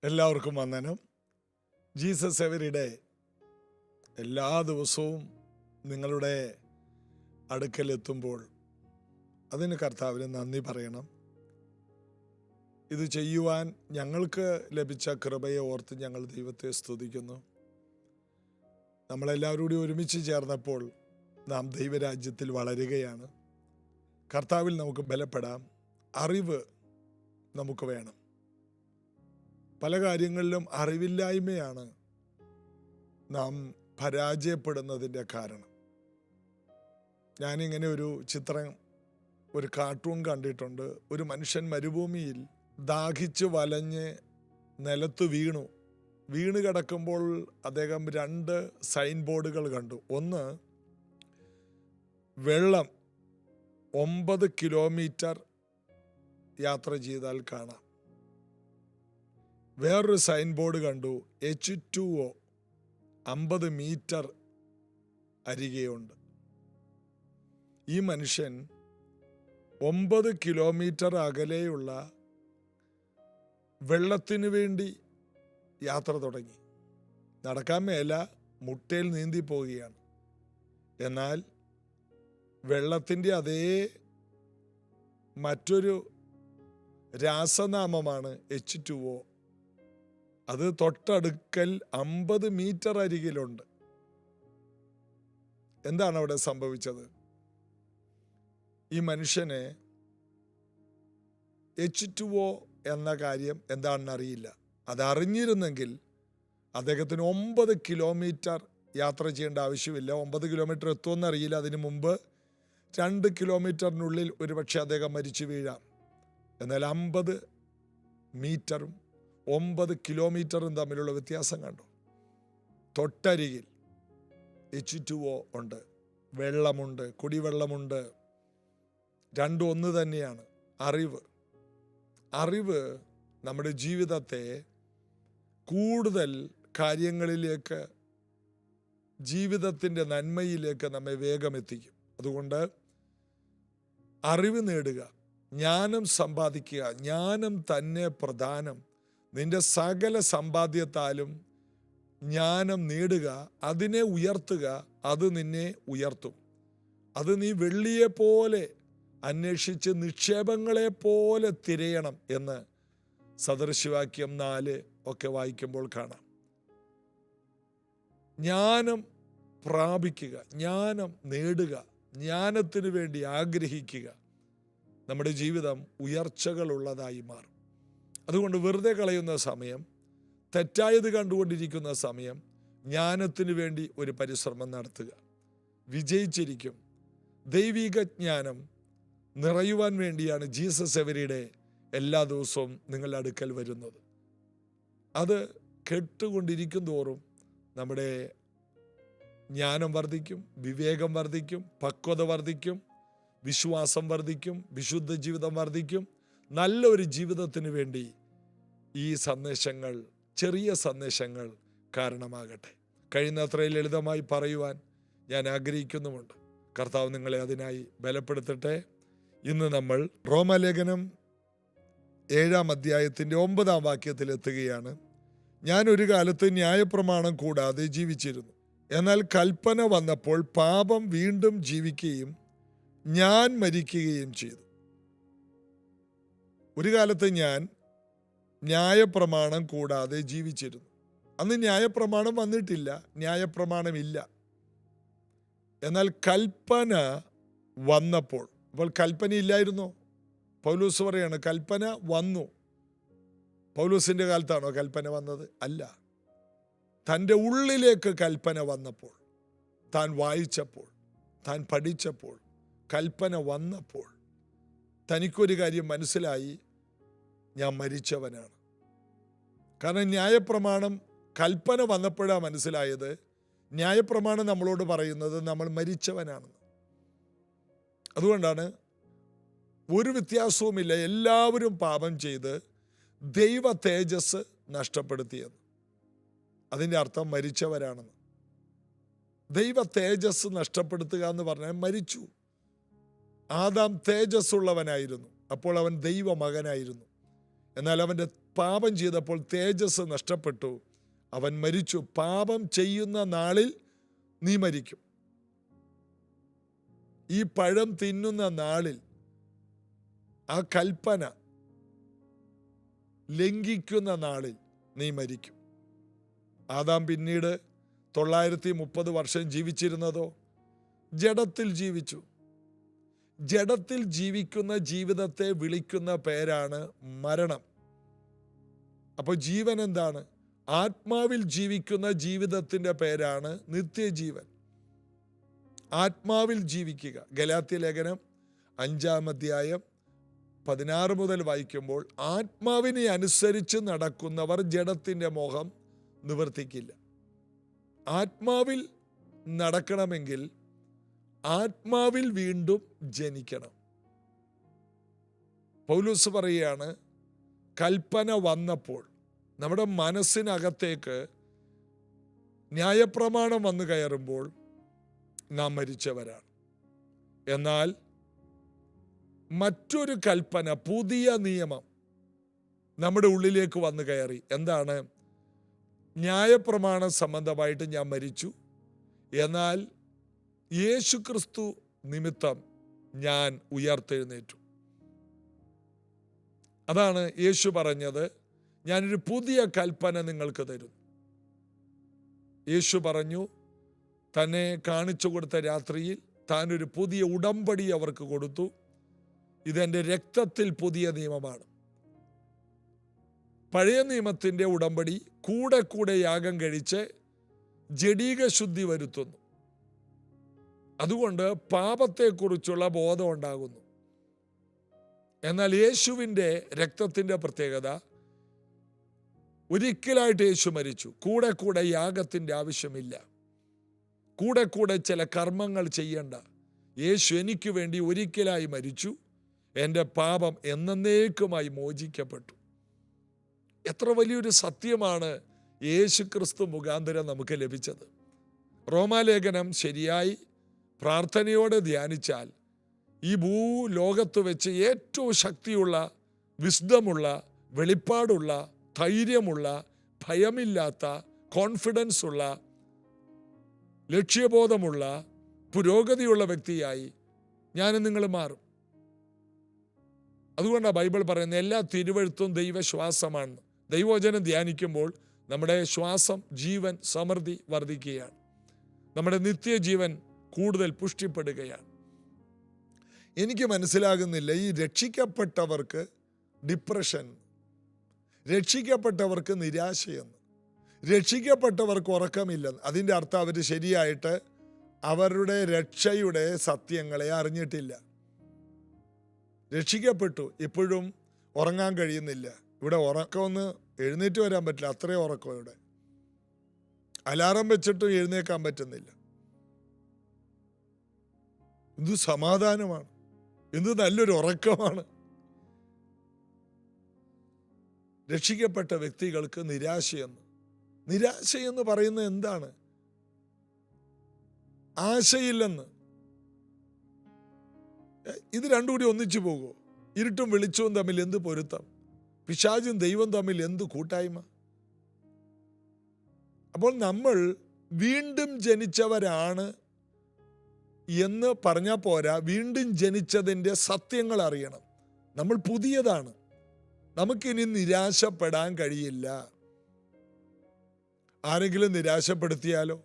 എല്ലാവർക്കും വന്ദനം. Jesus everyday എല്ലാ ദിവസവും നിങ്ങളുടെ അടുക്കലെത്തുമ്പോൾ അതിന് കർത്താവിന് നന്ദി പറയണം. ഇത് ചെയ്യുവാൻ ഞങ്ങൾക്ക് ലഭിച്ച കൃപയെ ഓർത്ത് ഞങ്ങൾ ദൈവത്തെ സ്തുതിക്കുന്നു. നമ്മളെല്ലാവരും കൂടി ഒരുമിച്ച് ചേർന്നപ്പോൾ നാം ദൈവരാജ്യത്തിൽ വളരുകയാണ്. കർത്താവിൽ നമുക്ക് ബലപ്പെടാം. അറിവ് നമുക്ക് വേണം. പല കാര്യങ്ങളിലും അറിവില്ലായ്മയാണ് നാം പരാജയപ്പെടുന്നതിൻ്റെ കാരണം. ഞാനിങ്ങനെ ഒരു ചിത്രം, ഒരു കാർട്ടൂൺ കണ്ടിട്ടുണ്ട്. ഒരു മനുഷ്യൻ മരുഭൂമിയിൽ ദാഹിച്ച് വലഞ്ഞ് നിലത്ത് വീണ് കിടക്കുമ്പോൾ അദ്ദേഹം 2 സൈൻ ബോർഡുകൾ കണ്ടു. ഒന്ന്, വെള്ളം 9 കിലോമീറ്റർ യാത്ര ചെയ്താൽ കാണാം. വേറൊരു സൈൻ ബോർഡ് കണ്ടു, H2O 50 മീറ്റർ അരികെയുണ്ട്. ഈ മനുഷ്യൻ 9 കിലോമീറ്റർ അകലെയുള്ള വെള്ളത്തിനു വേണ്ടി യാത്ര തുടങ്ങി. നടക്കാൻ മേല, മുട്ടയിൽ നീന്തി പോവുകയാണ്. എന്നാൽ വെള്ളത്തിൻ്റെ അതേ മറ്റൊരു രാസനാമമാണ് H2O. അത് തൊട്ടടുക്കൽ 50 മീറ്റർ അരികിലുണ്ട്. എന്താണ് അവിടെ സംഭവിച്ചത്? ഈ മനുഷ്യന് H2O എന്ന കാര്യം എന്താണെന്ന് അറിയില്ല. അതറിഞ്ഞിരുന്നെങ്കിൽ അദ്ദേഹത്തിന് 9 കിലോമീറ്റർ യാത്ര ചെയ്യേണ്ട ആവശ്യമില്ല. 9 കിലോമീറ്റർ എത്തുമെന്ന് അറിയില്ല. അതിനു മുമ്പ് 2 കിലോമീറ്ററിനുള്ളിൽ ഒരുപക്ഷെ അദ്ദേഹം മരിച്ചു വീഴാം. എന്നാൽ 50 മീറ്ററും 9 കിലോമീറ്ററും തമ്മിലുള്ള വ്യത്യാസം കണ്ടു. തൊട്ടരികിൽ H2O ഉണ്ട്, വെള്ളമുണ്ട്, കുടിവെള്ളമുണ്ട്. രണ്ടും ഒന്ന് തന്നെയാണ്. അറിവ് നമ്മുടെ ജീവിതത്തെ കൂടുതൽ കാര്യങ്ങളിലേക്ക്, ജീവിതത്തിൻ്റെ നന്മയിലേക്ക് നമ്മെ വേഗം എത്തിക്കും. അതുകൊണ്ട് അറിവ് നേടുക, ജ്ഞാനം സമ്പാദിക്കുക. ജ്ഞാനം തന്നെ പ്രധാനം. നിന്റെ സകല സമ്പാദ്യത്താലും ജ്ഞാനം നേടുക, അതിനെ ഉയർത്തുക. അത് നിന്നെ ഉയർത്തും. അത് നീ വെള്ളിയെപ്പോലെ അന്വേഷിച്ച് നിക്ഷേപങ്ങളെ പോലെ തിരയണം എന്ന് സദൃശവാക്യം 4 ഒക്കെ വായിക്കുമ്പോൾ കാണാം. ജ്ഞാനം പ്രാപിക്കുക, ജ്ഞാനം നേടുക, ജ്ഞാനത്തിന് വേണ്ടി ആഗ്രഹിക്കുക. നമ്മുടെ ജീവിതം ഉയർച്ചകളുള്ളതായി മാറും. അതുകൊണ്ട് വെറുതെ കളയുന്ന സമയം, തെറ്റായത് കണ്ടുകൊണ്ടിരിക്കുന്ന സമയം, ജ്ഞാനത്തിന് വേണ്ടി ഒരു പരിശ്രമം നടത്തുക. വിജയിച്ചിരിക്കും. ദൈവിക ജ്ഞാനം നിറയുവാൻ വേണ്ടിയാണ് ജീസസ് എവരിഡേ എല്ലാ ദിവസവും നിങ്ങളുടെ അടുക്കൽ വരുന്നത്. അത് കേട്ടുകൊണ്ടിരിക്കും തോറും നമ്മുടെ ജ്ഞാനം വർദ്ധിക്കും, വിവേകം വർദ്ധിക്കും, പക്വത വർദ്ധിക്കും, വിശ്വാസം വർദ്ധിക്കും, വിശുദ്ധ ജീവിതം വർദ്ധിക്കും. നല്ലൊരു ജീവിതത്തിന് വേണ്ടി ഈ സന്ദേശങ്ങൾ, ചെറിയ സന്ദേശങ്ങൾ കാരണമാകട്ടെ. കഴിയുന്നത്ര ലളിതമായി പറയുവാൻ ഞാൻ ആഗ്രഹിക്കുന്നുമുണ്ട്. കർത്താവ് നിങ്ങളെ അതിനായി ബലപ്പെടുത്തട്ടെ. ഇന്ന് നമ്മൾ റോമാലേഖനം 7-ാം അധ്യായത്തിൻ്റെ 9-ാം വാക്യത്തിൽ എത്തുകയാണ്. ഞാൻ ഒരു കാലത്ത് ന്യായപ്രമാണം കൂടാതെ ജീവിച്ചിരുന്നു. എന്നാൽ കൽപ്പന വന്നപ്പോൾ പാപം വീണ്ടും ജീവിക്കുകയും ഞാൻ മരിക്കുകയും ചെയ്തു. ഒരു കാലത്ത് ഞാൻ ന്യായപ്രമാണം കൂടാതെ ജീവിച്ചിരുന്നു. അന്ന് ന്യായപ്രമാണം വന്നിട്ടില്ല, ന്യായപ്രമാണമില്ല. എന്നാൽ കൽപ്പന വന്നപ്പോൾ, അപ്പോൾ കൽപ്പന ഇല്ലായിരുന്നോ? പൗലോസ് പറയാണ് കൽപ്പന വന്നു. പൗലോസിൻ്റെ കാലത്താണോ കൽപ്പന വന്നത്? അല്ല. തൻ്റെ ഉള്ളിലേക്ക് കൽപ്പന വന്നപ്പോൾ, താൻ വായിച്ചപ്പോൾ, താൻ പഠിച്ചപ്പോൾ, കൽപ്പന വന്നപ്പോൾ തനിക്കൊരു കാര്യം മനസ്സിലായി, ഞാൻ മരിച്ചവനാണ്. കാരണം ന്യായപ്രമാണം, കൽപ്പന വന്നപ്പോഴാണ് മനസ്സിലായത്, ന്യായപ്രമാണം നമ്മളോട് പറയുന്നത് നമ്മൾ മരിച്ചവനാണെന്ന്. അതുകൊണ്ടാണ് ഒരു വ്യത്യാസവുമില്ല, എല്ലാവരും പാപം ചെയ്ത് ദൈവ തേജസ് നഷ്ടപ്പെടുത്തിയത്. അതിൻ്റെ അർത്ഥം മരിച്ചവരാണെന്ന്. ദൈവ തേജസ് നഷ്ടപ്പെടുത്തുക എന്ന് പറഞ്ഞാൽ മരിച്ചു. ആദാം തേജസ്സുള്ളവനായിരുന്നു, അപ്പോൾ അവൻ ദൈവമകനായിരുന്നു. എന്നാൽ അവൻ്റെ പാപം ചെയ്തപ്പോൾ തേജസ് നഷ്ടപ്പെട്ടു, അവൻ മരിച്ചു. പാപം ചെയ്യുന്ന നാളിൽ നീ മരിക്കും. ഈ പഴം തിന്നുന്ന നാളിൽ, ആ കൽപ്പന ലംഘിക്കുന്ന നാളിൽ നീ മരിക്കും. ആദാം പിന്നീട് 930 വർഷം ജീവിച്ചിരുന്നതോ ജഡത്തിൽ ജീവിച്ചു. ജഡത്തിൽ ജീവിക്കുന്ന ജീവിതത്തെ വിളിക്കുന്ന പേരാണ് മരണം. അപ്പോൾ ജീവൻ എന്താണ്? ആത്മാവിൽ ജീവിക്കുന്ന ജീവിതത്തിൻ്റെ പേരാണ് നിത്യജീവൻ. ആത്മാവിൽ ജീവിക്കുക. ഗലാത്യ ലേഖനം 5-ാം അധ്യായം 16 മുതൽ വായിക്കുമ്പോൾ, ആത്മാവിനെ അനുസരിച്ച് നടക്കുന്നവർ ജഡത്തിൻ്റെ മോഹം നിവർത്തിക്കില്ല. ആത്മാവിൽ നടക്കണമെങ്കിൽ ആത്മാവിൽ വീണ്ടും ജനിക്കണം. പൗലോസ് പറയുകയാണ്, കൽപ്പന വന്നപ്പോൾ നമ്മുടെ മനസ്സിനകത്തേക്ക് ന്യായപ്രമാണം വന്നു കയറുമ്പോൾ നാം മരിച്ചവരാണ്. എന്നാൽ മറ്റൊരു കൽപ്പന, പുതിയ നിയമം നമ്മുടെ ഉള്ളിലേക്ക് വന്നു കയറി. എന്താണ്? ന്യായപ്രമാണ സംബന്ധമായിട്ട് ഞാൻ മരിച്ചു, എന്നാൽ യേശുക്രിസ്തു നിമിത്തം ഞാൻ ഉയർത്തെഴുന്നേറ്റു. അതാണ് യേശു പറഞ്ഞത്, ഞാനൊരു പുതിയ കൽപ്പന നിങ്ങൾക്ക് തരും. യേശു പറഞ്ഞു, തന്നെ കാണിച്ചു കൊടുത്ത രാത്രിയിൽ താനൊരു പുതിയ ഉടമ്പടി അവർക്ക് കൊടുത്തു. ഇതെൻ്റെ രക്തത്തിൽ പുതിയ നിയമമാണ്. പഴയ നിയമത്തിൻ്റെ ഉടമ്പടി കൂടെ കൂടെ യാഗം കഴിച്ച് ജഡീക ശുദ്ധി വരുത്തുന്നു. അതുകൊണ്ട് പാപത്തെക്കുറിച്ചുള്ള ബോധം ഉണ്ടാകുന്നു. എന്നാൽ യേശുവിൻ്റെ രക്തത്തിൻ്റെ പ്രത്യേകത, ഒരിക്കലായിട്ട് യേശു മരിച്ചു. കൂടെ കൂടെ യാഗത്തിൻ്റെ ആവശ്യമില്ല. കൂടെ കൂടെ ചില കർമ്മങ്ങൾ ചെയ്യണ്ട. യേശു എനിക്ക് വേണ്ടി ഒരിക്കലായി മരിച്ചു. എൻ്റെ പാപം എന്നേക്കുമായി മോചിക്കപ്പെട്ടു. എത്ര വലിയൊരു സത്യമാണ് യേശു ക്രിസ്തു മുഖാന്തരം നമുക്ക് ലഭിച്ചത്. റോമാലേഖനം ശരിയായി പ്രാർത്ഥനയോടെ ധ്യാനിച്ചാൽ ഈ ഭൂലോകത്ത് വെച്ച് ഏറ്റവും ശക്തിയുള്ള, വിസ്ഡമുള്ള, വെളിപ്പാടുള്ള, ധൈര്യമുള്ള, ഭയമില്ലാത്ത, കോൺഫിഡൻസ് ഉള്ള, ലക്ഷ്യബോധമുള്ള, പുരോഗതിയുള്ള വ്യക്തിയായി ഞാനും നിങ്ങൾ മാറും. അതുകൊണ്ടാണ് ബൈബിൾ പറയുന്നത് എല്ലാ തിരുവെഴുത്തും ദൈവശ്വാസമാണ്. ദൈവവചനം ധ്യാനിക്കുമ്പോൾ നമ്മുടെ ശ്വാസം, ജീവൻ, സമൃദ്ധി വർദ്ധിക്കുകയാണ്. നമ്മുടെ നിത്യജീവൻ കൂടുതൽ പുഷ്ടിപ്പെടുകയാണ്. എനിക്ക് മനസ്സിലാകുന്നില്ല ഈ രക്ഷിക്കപ്പെട്ടവർക്ക് ഡിപ്രഷൻ, രക്ഷിക്കപ്പെട്ടവർക്ക് നിരാശയെന്ന്, രക്ഷിക്കപ്പെട്ടവർക്ക് ഉറക്കമില്ലെന്ന്. അതിൻ്റെ അർത്ഥം അവർ ശരിയായിട്ട് അവരുടെ രക്ഷയുടെ സത്യങ്ങളെ അറിഞ്ഞിട്ടില്ല. രക്ഷിക്കപ്പെട്ടു, ഇപ്പോഴും ഉറങ്ങാൻ കഴിയുന്നില്ല. ഇവിടെ ഉറക്കമൊന്ന് എഴുന്നേറ്റ് വരാൻ പറ്റില്ല, അത്രയും ഉറക്കം. ഇവിടെ അലാറം വെച്ചിട്ടും എഴുന്നേക്കാൻ പറ്റുന്നില്ല. എന്ത് സമാധാനമാണ്, എന്ത് നല്ലൊരു ഉറക്കമാണ്. രക്ഷിക്കപ്പെട്ട വ്യക്തികൾക്ക് നിരാശയെന്ന്. നിരാശയെന്ന് പറയുന്നത് എന്താണ്? ആശയില്ലെന്ന്. ഇത് രണ്ടും കൂടി ഒന്നിച്ചു പോകുമോ? ഇരുട്ടും വെളിച്ചവും തമ്മിൽ എന്ത് പൊരുത്തം? പിശാചും ദൈവം തമ്മിൽ എന്ത് കൂട്ടായ്മ? അപ്പോൾ നമ്മൾ വീണ്ടും ജനിച്ചവരാണ് എന്ന് പറഞ്ഞാൽ പോരാ, വീണ്ടും ജനിച്ചതിൻ്റെ സത്യങ്ങൾ അറിയണം. നമ്മൾ പുതിയതാണ്. നമുക്കിനി നിരാശപ്പെടാൻ കഴിയില്ല. ആരെങ്കിലും നിരാശപ്പെടുത്തിയാലോ?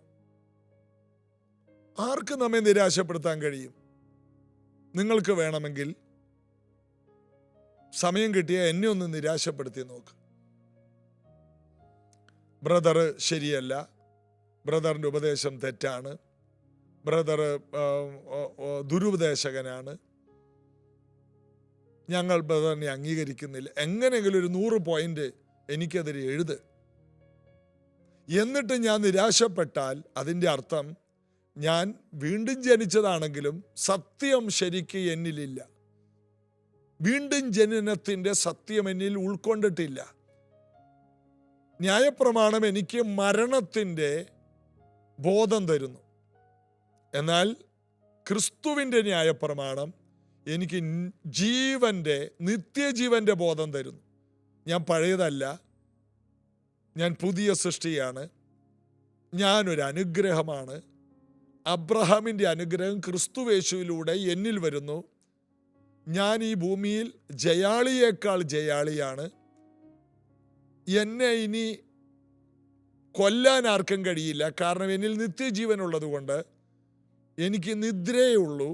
ആർക്ക് നമ്മെ നിരാശപ്പെടുത്താൻ കഴിയും? നിങ്ങൾക്ക് വേണമെങ്കിൽ സമയം കിട്ടിയാൽ എന്നെ ഒന്ന് നിരാശപ്പെടുത്തി നോക്ക്. ബ്രദർ ശരിയല്ല, ബ്രദറിൻ്റെ ഉപദേശം തെറ്റാണ്, ബ്രദർ ദുരുപദേശകനാണ്, ഞങ്ങൾ ബ്രദറിനെ അംഗീകരിക്കുന്നില്ല, എങ്ങനെയെങ്കിലും ഒരു 100 പോയിന്റ് എനിക്കെതിരെ എഴുത്. എന്നിട്ട് ഞാൻ നിരാശപ്പെട്ടാൽ അതിൻ്റെ അർത്ഥം ഞാൻ വീണ്ടും ജനിച്ചതാണെങ്കിലും സത്യം ശരിക്ക് എന്നിലില്ല. വീണ്ടും ജനനത്തിൻ്റെ സത്യം എന്നിൽ ഉൾക്കൊണ്ടിട്ടില്ല. ന്യായപ്രമാണം എനിക്ക് മരണത്തിൻ്റെ ബോധം തരുന്നു. എന്നാൽ ക്രിസ്തുവിൻ്റെ ന്യായപ്രമാണം എനിക്ക് ജീവൻ്റെ, നിത്യജീവൻ്റെ ബോധം തരുന്നു. ഞാൻ പഴയതല്ല, ഞാൻ പുതിയ സൃഷ്ടിയാണ്, ഞാനൊരു അനുഗ്രഹമാണ്. അബ്രഹാമിൻ്റെ അനുഗ്രഹം ക്രിസ്തുവേശുവിലൂടെ എന്നിൽ വരുന്നു. ഞാൻ ഈ ഭൂമിയിൽ ജയാളിയേക്കാൾ ജയാളിയാണ്. എന്നെ ഇനി കൊല്ലാൻ ആർക്കും കഴിയില്ല, കാരണം എന്നിൽ നിത്യജീവനുള്ളത് കൊണ്ട്. എനിക്ക് നിദ്രയേ ഉള്ളൂ,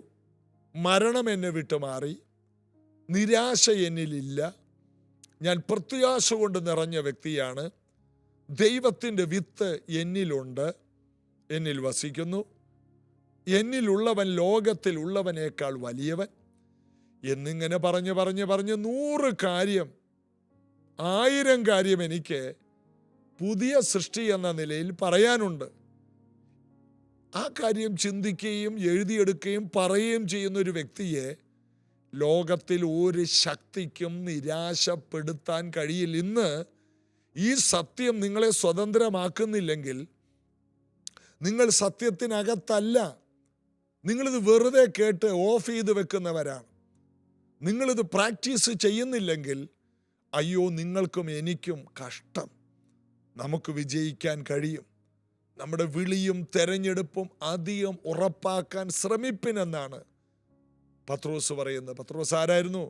മരണം എന്നെ വിട്ടുമാറി, നിരാശ എന്നിലില്ല. ഞാൻ പ്രത്യാശ കൊണ്ട് നിറഞ്ഞ വ്യക്തിയാണ്. ദൈവത്തിൻ്റെ വിത്ത് എന്നിലുണ്ട്, എന്നിൽ വസിക്കുന്നു. എന്നിലുള്ളവൻ ലോകത്തിൽ ഉള്ളവനേക്കാൾ വലിയവൻ എന്നിങ്ങനെ പറഞ്ഞ് 100 കാര്യം, 1000 കാര്യം എനിക്ക് പുതിയ സൃഷ്ടി എന്ന നിലയിൽ പറയാനുണ്ട്. ആ കാര്യം ചിന്തിക്കുകയും എഴുതിയെടുക്കുകയും പറയുകയും ചെയ്യുന്ന ഒരു വ്യക്തിയെ ലോകത്തിൽ ഒരു ശക്തിക്കും നിരാശപ്പെടുത്താൻ കഴിയില്ല. ഇന്ന് ഈ സത്യം നിങ്ങളെ സ്വതന്ത്രമാക്കുന്നില്ലെങ്കിൽ നിങ്ങൾ സത്യത്തിനകത്തല്ല. നിങ്ങളിത് വെറുതെ കേട്ട് ഓഫ് ചെയ്ത് വെക്കുന്നവരാണ്. നിങ്ങളിത് പ്രാക്ടീസ് ചെയ്യുന്നില്ലെങ്കിൽ അയ്യോ, നിങ്ങൾക്കും എനിക്കും കഷ്ടം. നമുക്ക് വിജയിക്കാൻ കഴിയും. നമ്മുടെ വിളിയും തെരഞ്ഞെടുപ്പും അധികം ഉറപ്പാക്കാൻ ശ്രമിപ്പിനെന്നാണ് പത്രോസ് പറയുന്നത്. പത്രോസ് ആരായിരുന്നു?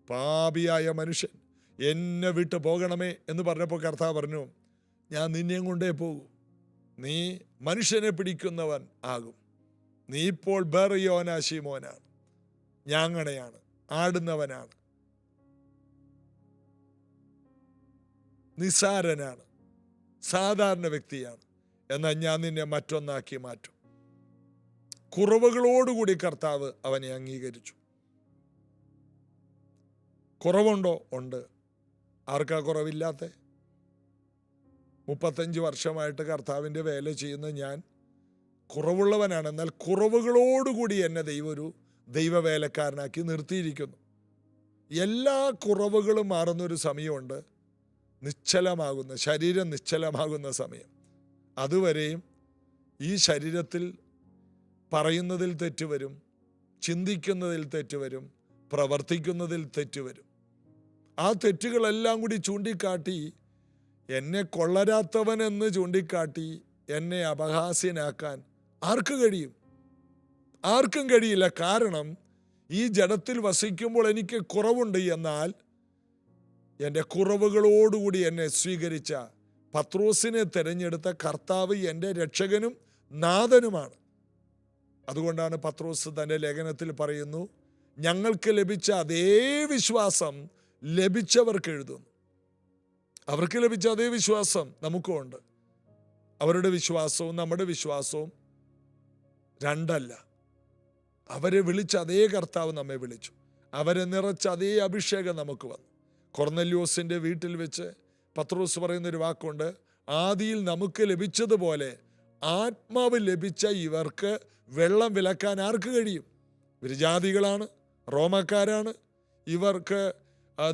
പാപിയായ മനുഷ്യൻ. എന്നെ വിട്ട് പോകണമേ എന്ന് പറഞ്ഞപ്പോൾ കർത്താവ് പറഞ്ഞു, ഞാൻ നിന്നെയും കൊണ്ടേ പോകും. നീ മനുഷ്യനെ പിടിക്കുന്നവൻ ആകും. നീ ഇപ്പോൾ ബെറിയോനാ ശിമോനാണ്, ഞാങ്ങണയാണ്, ആടുന്നവനാണ്, നിസാരനാണ്, സാധാരണ വ്യക്തിയാണ്. എന്നാൽ ഞാൻ നിന്നെ മറ്റൊന്നാക്കി മാറ്റും. കുറവുകളോടുകൂടി കർത്താവ് അവനെ അംഗീകരിച്ചു. കുറവുണ്ടോ? ഉണ്ട്. ആർക്കാ കുറവില്ലാത്ത? 35 വർഷമായിട്ട് കർത്താവിൻ്റെ വേല ചെയ്യുന്ന ഞാൻ കുറവുള്ളവനാണ്. എന്നാൽ കുറവുകളോടുകൂടി എന്നെ ഒരു ദൈവവേലക്കാരനാക്കി നിർത്തിയിരിക്കുന്നു. എല്ലാ കുറവുകളും മാറുന്നൊരു സമയമുണ്ട്, നിശ്ചലമാകുന്ന, ശരീരം നിശ്ചലമാകുന്ന സമയം. അതുവരെയും ഈ ശരീരത്തിൽ പറയുന്നതിൽ തെറ്റുവരും, ചിന്തിക്കുന്നതിൽ തെറ്റുവരും, പ്രവർത്തിക്കുന്നതിൽ തെറ്റുവരും. ആ തെറ്റുകളെല്ലാം കൂടി ചൂണ്ടിക്കാട്ടി എന്നെ കൊള്ളരാത്തവനെന്ന് ചൂണ്ടിക്കാട്ടി എന്നെ അപഹാസ്യനാക്കാൻ ആർക്ക് കഴിയും? ആർക്കും കഴിയില്ല. കാരണം ഈ ജഡത്തിൽ വസിക്കുമ്പോൾ എനിക്ക് കുറവുണ്ട്. എന്നാൽ എൻ്റെ കുറവുകളോടുകൂടി എന്നെ സ്വീകരിച്ച പത്രോസിനെ തിരഞ്ഞെടുത്ത കർത്താവ് എൻ്റെ രക്ഷകനും നാഥനുമാണ്. അതുകൊണ്ടാണ് പത്രോസ് തൻ്റെ ലേഖനത്തിൽ പറയുന്നു, ഞങ്ങൾക്ക് ലഭിച്ച അതേ വിശ്വാസം ലഭിച്ചവർക്ക് എഴുതുന്നു. അവർക്ക് ലഭിച്ച അതേ വിശ്വാസം നമുക്കുമുണ്ട്. അവരുടെ വിശ്വാസവും നമ്മുടെ വിശ്വാസവും രണ്ടല്ല. അവരെ വിളിച്ച അതേ കർത്താവ് നമ്മെ വിളിച്ചു. അവരെ നിറച്ച അതേ അഭിഷേകം നമുക്ക് വന്നു. കൊർന്നല്യോസിൻ്റെ വീട്ടിൽ വെച്ച് പത്രോസ് പറയുന്നൊരു വാക്കുണ്ട്, ആദിയിൽ നമുക്ക് ലഭിച്ചതുപോലെ ആത്മാവ് ലഭിച്ച ഇവർക്ക് വെള്ളം വിലക്കാൻ ആർക്ക് കഴിയും? ഇവർ ജാതികളാണ്, റോമക്കാരാണ്, ഇവർക്ക്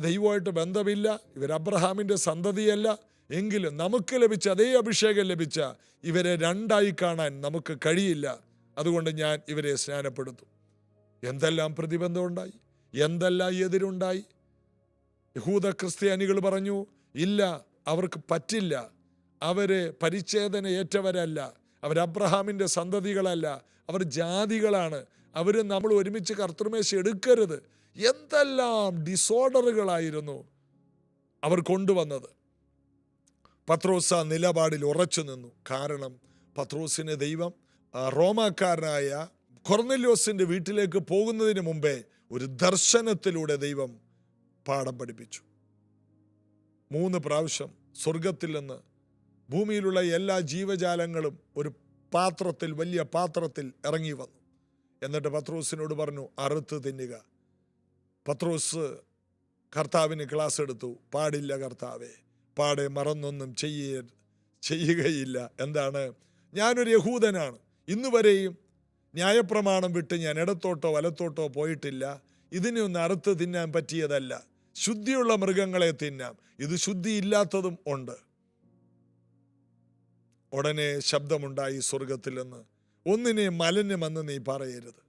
ദൈവമായിട്ട് ബന്ധമില്ല, ഇവർ അബ്രഹാമിൻ്റെ സന്തതിയല്ല. എങ്കിലും നമുക്ക് ലഭിച്ച അതേ അഭിഷേകം ലഭിച്ച ഇവരെ രണ്ടായി കാണാൻ നമുക്ക് കഴിയില്ല. അതുകൊണ്ട് ഞാൻ ഇവരെ സ്നാനപ്പെടുത്തും. എന്തെല്ലാം പ്രതിബന്ധം ഉണ്ടായി, എന്തെല്ലാം എതിരുണ്ടായി. യഹൂദ ക്രിസ്ത്യാനികൾ പറഞ്ഞു, ഇല്ല, അവർക്ക് പറ്റില്ല, അവര് പരിച്ഛേദന ഏറ്റവരല്ല, അവർ അബ്രഹാമിൻ്റെ സന്തതികളല്ല, അവർ ജാതികളാണ്, അവർ നമ്മൾ ഒരുമിച്ച് കർത്തൃമേശ എടുക്കരുത്. എന്തെല്ലാം ഡിസോർഡറുകളായിരുന്നു അവർ കൊണ്ടുവന്നത്. പത്രോസ് ആ നിലപാടിൽ ഉറച്ചു നിന്നു. കാരണം പത്രോസിനെ ദൈവം റോമാക്കാരനായ കൊർന്നല്യോസിൻ്റെ വീട്ടിലേക്ക് പോകുന്നതിന് മുമ്പേ ഒരു ദർശനത്തിലൂടെ ദൈവം പാഠം പഠിപ്പിച്ചു. 3 പ്രാവശ്യം സ്വർഗത്തിൽ നിന്ന് ഭൂമിയിലുള്ള എല്ലാ ജീവജാലങ്ങളും ഒരു പാത്രത്തിൽ, വലിയ പാത്രത്തിൽ ഇറങ്ങി വന്നു. എന്നിട്ട് പത്രോസിനോട് പറഞ്ഞു, അറുത്ത് തിന്നുക. പത്രോസ് കർത്താവിന് ക്ലാസ് എടുത്തു. പാടില്ല കർത്താവേ, പാടെ മറന്നൊന്നും ചെയ്യുകയില്ല. എന്താണ്? ഞാനൊരു യഹൂദനാണ്, ഇന്നുവരെയും ന്യായപ്രമാണം വിട്ട് ഞാൻ ഇടത്തോട്ടോ വലത്തോട്ടോ പോയിട്ടില്ല. ഇതിനെ ഒന്ന് അറുത്ത് തിന്നാൻ പറ്റിയതല്ല. ശുദ്ധിയുള്ള മൃഗങ്ങളെ തിന്നാം, ഇത് ശുദ്ധിയില്ലാത്തതും ഉണ്ട്. ഉടനെ ശബ്ദമുണ്ടായി സ്വർഗത്തിൽ നിന്ന്, ഒന്നിനെ മലിനമെന്ന് നീ പറയരുത്.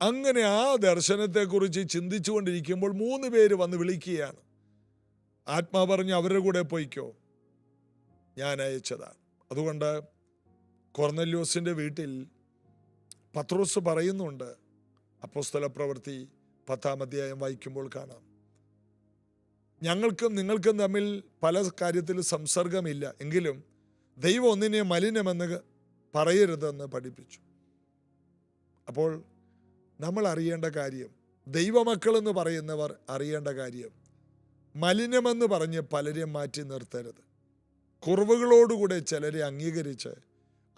അങ്ങനെ ആ ദർശനത്തെക്കുറിച്ച് ചിന്തിച്ചുകൊണ്ടിരിക്കുമ്പോൾ 3 പേര് വന്ന് വിളിക്കുകയാണ്. ആത്മാവ് പറഞ്ഞു അവരുടെ കൂടെ പോയിക്കോ, ഞാൻ അയച്ചതാണ്. അതുകൊണ്ട് കൊർന്നല്യോസിൻ്റെ വീട്ടിൽ പത്രോസ് പറയുന്നുണ്ട്, അപ്പോസ്തല പ്രവൃത്തി 10-ാം അധ്യായം വായിക്കുമ്പോൾ കാണാം, ഞങ്ങൾക്കും നിങ്ങൾക്കും തമ്മിൽ പല കാര്യത്തിൽ സംസർഗമില്ല, എങ്കിലും ദൈവം ഒന്നിനെ മലിനമെന്ന് പറയരുതെന്ന് പഠിപ്പിച്ചു. അപ്പോൾ നമ്മൾ അറിയേണ്ട കാര്യം, ദൈവമക്കളെന്ന് പറയുന്നവർ അറിയേണ്ട കാര്യം, മലിനമെന്ന് പറഞ്ഞ് പലരെയും മാറ്റി നിർത്തരുത്. കുറവുകളോടുകൂടെ ചിലരെ അംഗീകരിച്ച്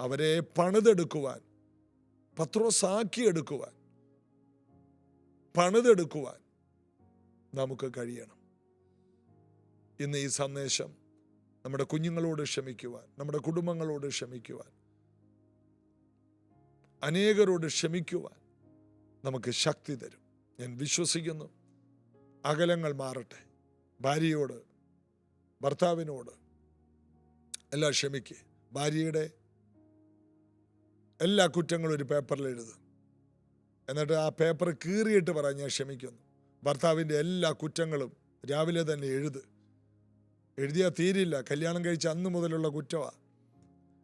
അവരെ പണിതെടുക്കുവാൻ, പത്രോസാക്കിയെടുക്കുവാൻ, പണിതെടുക്കുവാൻ നമുക്ക് കഴിയണം. ഇന്ന് ഈ സന്ദേശം നമ്മുടെ കുഞ്ഞുങ്ങളോട് ക്ഷമിക്കുവാൻ, നമ്മുടെ കുടുംബങ്ങളോട് ക്ഷമിക്കുവാൻ, അനേകരോട് ക്ഷമിക്കുവാൻ നമുക്ക് ശക്തി തരും. ഞാൻ വിശ്വസിക്കുന്നു. അകലങ്ങൾ മാറട്ടെ. ഭാര്യയോട്, ഭർത്താവിനോട് എല്ലാം ക്ഷമിക്കുക. ഭാര്യയുടെ എല്ലാ കുറ്റങ്ങളും ഒരു പേപ്പറിൽ എഴുതും. എന്നിട്ട് ആ പേപ്പർ കീറിയിട്ട് പറഞ്ഞ് ഞാൻ ക്ഷമിക്കുന്നു. ഭർത്താവിൻ്റെ എല്ലാ കുറ്റങ്ങളും രാവിലെ തന്നെ എഴുതിയാൽ തീരില്ല. കല്യാണം കഴിച്ച അന്ന് മുതലുള്ള കുറ്റമാണ്.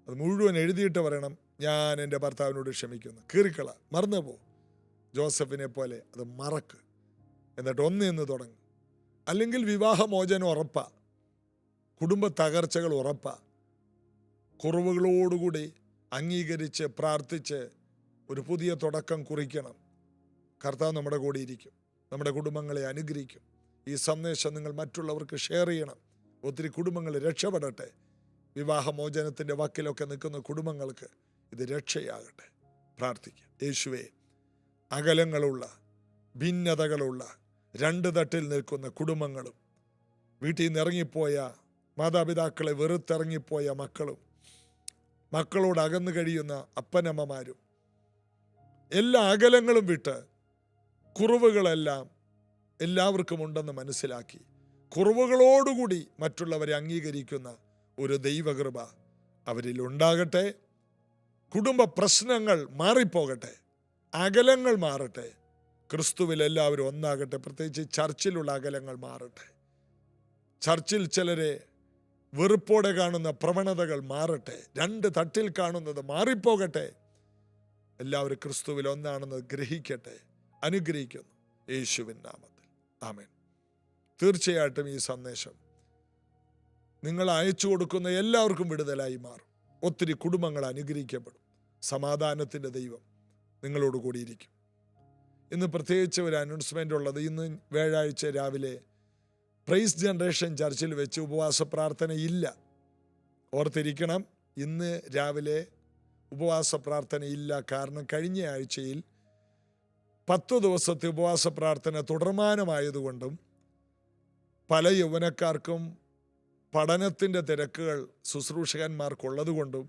അത് മുഴുവൻ എഴുതിയിട്ട് പറയണം, ഞാൻ എൻ്റെ ഭർത്താവിനോട് ക്ഷമിക്കുന്നു. കീറിക്കള, മറന്നു പോ. ജോസഫിനെ പോലെ അത് മറക്ക്. എന്നിട്ട് ഒന്നിന്ന് തുടങ്ങും. അല്ലെങ്കിൽ വിവാഹമോചനം ഉറപ്പാ, കുടുംബ തകർച്ചകൾ ഉറപ്പാ. കുറവുകളോടുകൂടി അംഗീകരിച്ച് പ്രാർത്ഥിച്ച് ഒരു പുതിയ തുടക്കം കുറിക്കണം. കർത്താവ് നമ്മുടെ കൂടെ ഇരിക്കും, നമ്മുടെ കുടുംബങ്ങളെ അനുഗ്രഹിക്കും. ഈ സന്ദേശം നിങ്ങൾ മറ്റുള്ളവർക്ക് ഷെയർ ചെയ്യണം. ഒത്തിരി കുടുംബങ്ങൾ രക്ഷപ്പെടട്ടെ. വിവാഹമോചനത്തിൻ്റെ വക്കിലൊക്കെ നിൽക്കുന്ന കുടുംബങ്ങൾക്ക് ഇത് രക്ഷയാകട്ടെ. പ്രാർത്ഥിക്കാം. യേശുവേ, അകലങ്ങളുള്ള, ഭിന്നതകളുള്ള, രണ്ട് തട്ടിൽ നിൽക്കുന്ന കുടുംബങ്ങളും, വീട്ടിൽ നിന്ന് ഇറങ്ങിപ്പോയ മാതാപിതാക്കളെ വെറുത്തിറങ്ങിപ്പോയ മക്കളും, മക്കളോട് അകന്നു കഴിയുന്ന അപ്പനമ്മമാരും, എല്ലാ അകലങ്ങളും വിട്ട് കുറവുകളെല്ലാം എല്ലാവർക്കും ഉണ്ടെന്ന് മനസ്സിലാക്കി കുറവുകളോടുകൂടി മറ്റുള്ളവരെ അംഗീകരിക്കുന്ന ഒരു ദൈവകൃപ അവരിൽ ഉണ്ടാകട്ടെ. കുടുംബ പ്രശ്നങ്ങൾ മാറിപ്പോകട്ടെ, അകലങ്ങൾ മാറട്ടെ. ക്രിസ്തുവിൽ എല്ലാവരും ഒന്നാകട്ടെ. പ്രത്യേകിച്ച് ചർച്ചിലുള്ള അകലങ്ങൾ മാറട്ടെ. ചർച്ചിൽ ചിലരെ വെറുപ്പോടെ കാണുന്ന പ്രവണതകൾ മാറട്ടെ. രണ്ട് തട്ടിൽ കാണുന്നത് മാറിപ്പോകട്ടെ. എല്ലാവരും ക്രിസ്തുവിൽ ഒന്നാണെന്ന് ഗ്രഹിക്കട്ടെ. അനുഗ്രഹിക്കുന്നു യേശുവിൻ നാമത്തിൽ. ആമേൻ. തീർച്ചയായിട്ടും ഈ സന്ദേശം നിങ്ങൾ അയച്ചു കൊടുക്കുന്ന എല്ലാവർക്കും വിടുതലായി മാറും. ഒത്തിരി കുടുംബങ്ങൾ അനുഗ്രഹിക്കപ്പെടും. സമാധാനത്തിൻ്റെ ദൈവം നിങ്ങളോട് കൂടിയിരിക്കും. ഇന്ന് പ്രത്യേകിച്ച് ഒരു അനൗൺസ്മെൻ്റ് ഉള്ളത്, ഇന്ന് വ്യാഴാഴ്ച രാവിലെ പ്രൈസ് ജനറേഷൻ ചർച്ചിൽ വെച്ച് ഉപവാസ പ്രാർത്ഥന ഇല്ല. ഓർത്തിരിക്കണം, ഇന്ന് രാവിലെ ഉപവാസ പ്രാർത്ഥന ഇല്ല. കാരണം കഴിഞ്ഞ ആഴ്ചയിൽ 10 ദിവസത്തെ ഉപവാസ പ്രാർത്ഥന തുടർമാനമായതുകൊണ്ടും പല യൗവനക്കാർക്കും പഠനത്തിൻ്റെ തിരക്കുകൾ ശുശ്രൂഷകന്മാർക്കുള്ളതുകൊണ്ടും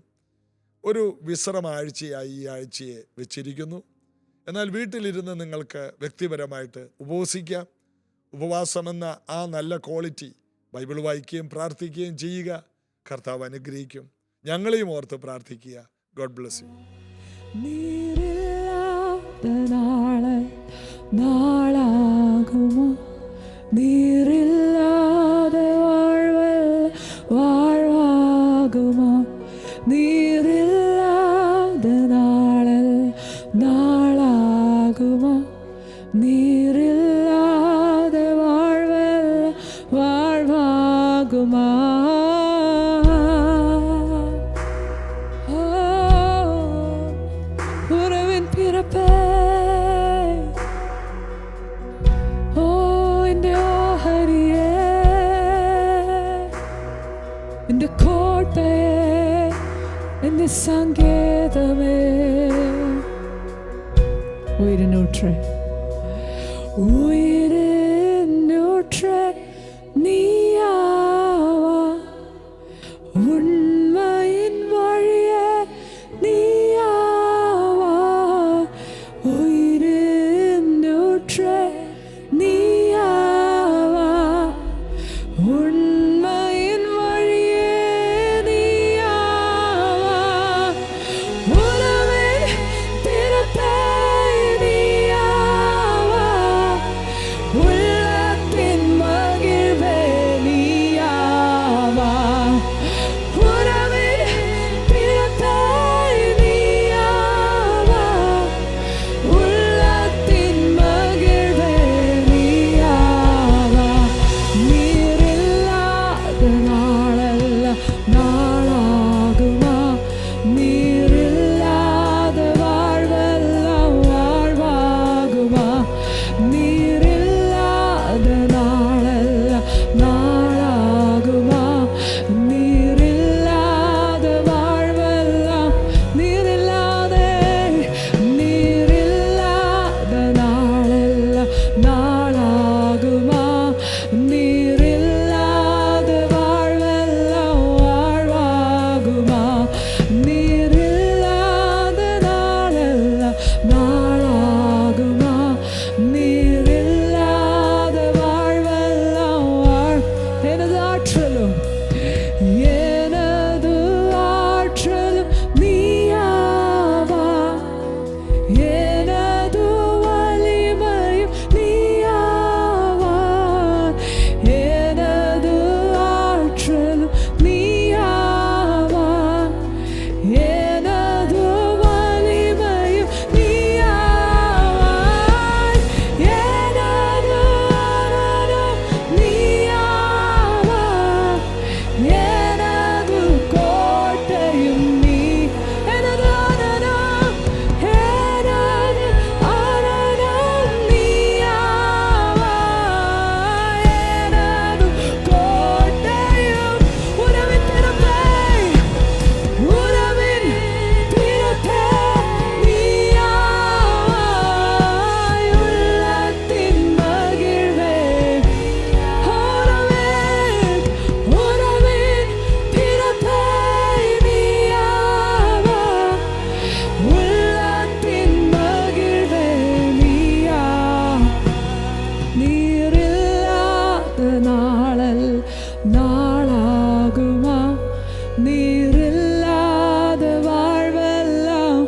ഒരു വിശ്രമ ആഴ്ചയായി ഈ ആഴ്ചയെ വെച്ചിരിക്കുന്നു. എന്നാൽ വീട്ടിലിരുന്ന് നിങ്ങൾക്ക് വ്യക്തിപരമായിട്ട് ഉപവസിക്കാം. ഉപവാസമെന്ന ആ നല്ല ക്വാളിറ്റി ബൈബിൾ വായിക്കുകയും പ്രാർത്ഥിക്കുകയും ചെയ്യുക. കർത്താവ് അനുഗ്രഹിക്കും. ഞങ്ങളെയും ഓർത്ത് പ്രാർത്ഥിക്കുക. God bless you. നാളാകുമോ നീരില്ലാതെ വാഴാകുമോ നീരില്ലാതെ നാളാകുമോ നീരില്ലാതെ വാഴാകുമോ ഉറവിൻ പിറപ്പേ എന്റെ സങ്കേതമേ ഉയരനൂற்றേ നീയാവാ ഉണ്മയിൻ വഴിയേ നീയാവാ ഉയരനൂற்றേ നീയാവാ ഉണ്മയിൻ വഴിയേ நாளாகுமா நீரில்லாத வாழ்வெல்லாம் வாழ்வாகுமா நீரில்லாத நாளெல்லாம் நாளாகுமா நீரில்லாத வாழ்வெல்லாம் நீரில்லாத நாளெல்லாம் நாளாகுமா நீரில்லாத வாழ்வெல்லாம் வாழ்வாகுமா நீரில்லாத நாளெல்லாம் நாளாகுமா நீரில்லாத வாழ்வெல்லாம் எனது ஆற்றலும் எனது ஆற்றலும் நீயாவா எனது வலிமையும் நீயாவா எனது ஆற்றலும் நீயாவா எனது வலிமையும் நீயாவா எனது ஆனந்தம் நீயாவா எனது கோட்டையும் நீ எனது ஆனந்தம் நீயாவா எனது கோட்டையும் உறவின் திறப்பை நீயாவா உள்ளத்தின் மகிழ்வே உறவின் பிறப்பை நீயாவா உள்ளத்தின் மகிழ்வே நீயா நீரில்லாத நாளல் நாளாகுமா நீரில்லாத வாழ்வெல்லாம்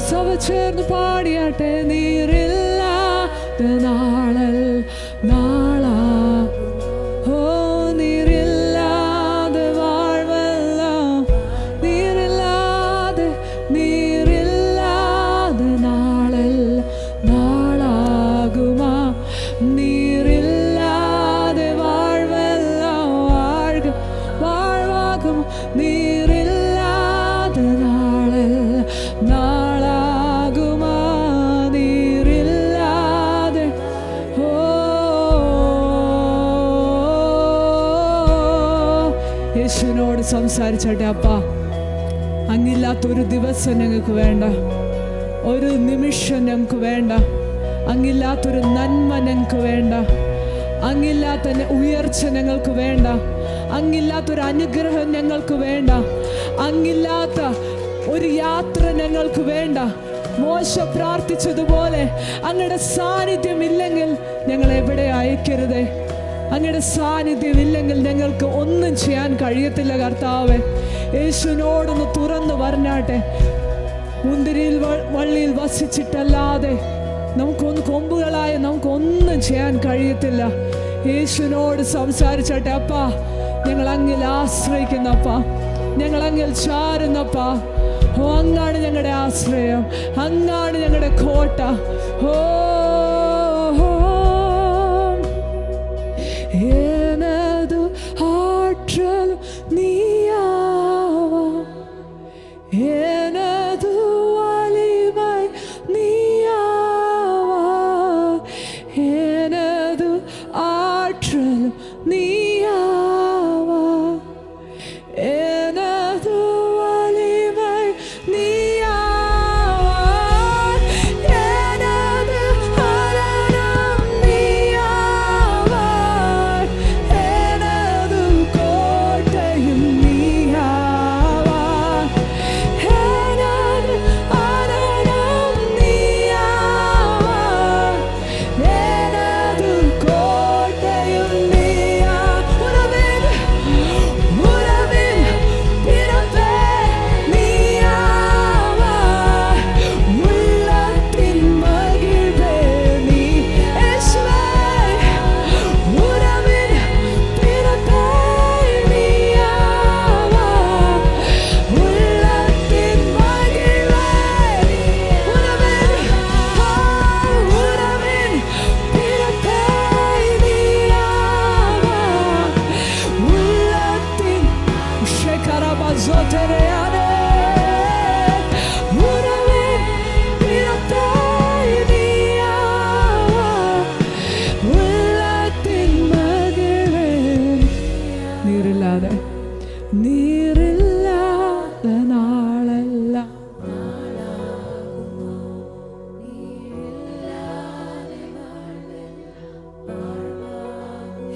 സഭ ചേർന്ന് പാടിയാട്ടെ നീരില്ലാത്ത നാളൽ നാളാ ഓ നീരില്ലാതെ வாழ்வெல்லாம் നീരില്ലാതെ നാളൽ നാളാകുമാ നീരില്ലാതെ வாழ்வெல்லாம் வாழ்வாകും നീരില്ലാതെ നാളൽ നാളാകുമാ നീരില്ലാതെ ഓ യേശുവിനോട് സംസാരിച്ചോട്ടെ അപ്പാ അങ്ങില്ലാത്തൊരു ദിവസം ഞങ്ങൾക്ക് വേണ്ട ഒരു നിമിഷം ഞങ്ങൾക്ക് വേണ്ട അങ്ങില്ലാത്തൊരു നന്മ ഞങ്ങൾക്ക് വേണ്ട അങ്ങില്ലാത്ത ഉയർച്ച ഞങ്ങൾക്ക് വേണ്ട അങ്ങില്ലാത്തൊരു അനുഗ്രഹം ഞങ്ങൾക്ക് വേണ്ട അങ്ങില്ലാത്ത ഒരു യാത്ര ഞങ്ങൾക്ക് വേണ്ട മോശ പ്രാർത്ഥിച്ചതുപോലെ അങ്ങയുടെ സാന്നിധ്യം ഇല്ലെങ്കിൽ ഞങ്ങൾ എവിടെ അയക്കരുതേ അങ്ങയുടെ സാന്നിധ്യം ഇല്ലെങ്കിൽ ഞങ്ങൾക്ക് ഒന്നും ചെയ്യാൻ കഴിയത്തില്ല കർത്താവേ യേശുവിനോടൊന്ന് തുറന്നു പറഞ്ഞാട്ടെ മുന്തിരിയിൽ വള്ളിയിൽ വസിച്ചിട്ടല്ലാതെ നമുക്കൊന്ന് കൊമ്പുകളായ നമുക്കൊന്നും ചെയ്യാൻ കഴിയത്തില്ല യേശുവിനോട് സംസാരിച്ചാട്ടെ അപ്പാ ഞങ്ങൾ അങ്ങിൽ ആശ്രയിക്കുന്നപ്പാ ഞങ്ങൾ അങ്ങിൽ ചാരുന്നപ്പാ ഓ അങ്ങാണ് ഞങ്ങളുടെ ആശ്രയം അങ്ങാണ് ഞങ്ങളുടെ കോട്ട ഓ எனது ஆற்றல் நீயாவா எனது வலிமை நீயாவா எனது ஆற்றல் நீயாவா எனது வலிமை நீயாவா எனது ஆனந்தம் நீயாவா எனது கோட்டையும் நீயாவா தெரியாதே. உறவே பிறந்தாய் நீயாவா, உள்ளத்தின் மகிழ்வே. நீரில்லாத நாளெல்லாம்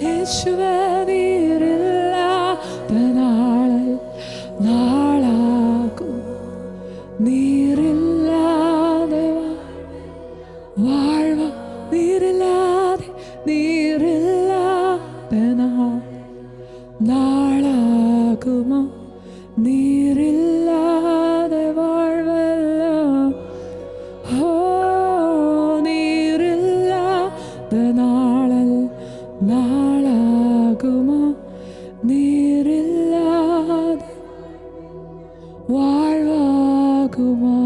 യേശുവേ, നീരില്ലാത്ത നാളാകും. നീരില്ലാതെ വാഴ്വ, നീരില്ലാതെ നാളാകുമോ? നീരില്ലാതെ വാഴ്വെല്ലാം നീരില്ലാതെ നാളാകുമോ? നീരില്ലാതെ വാഴ്വാകുമോ?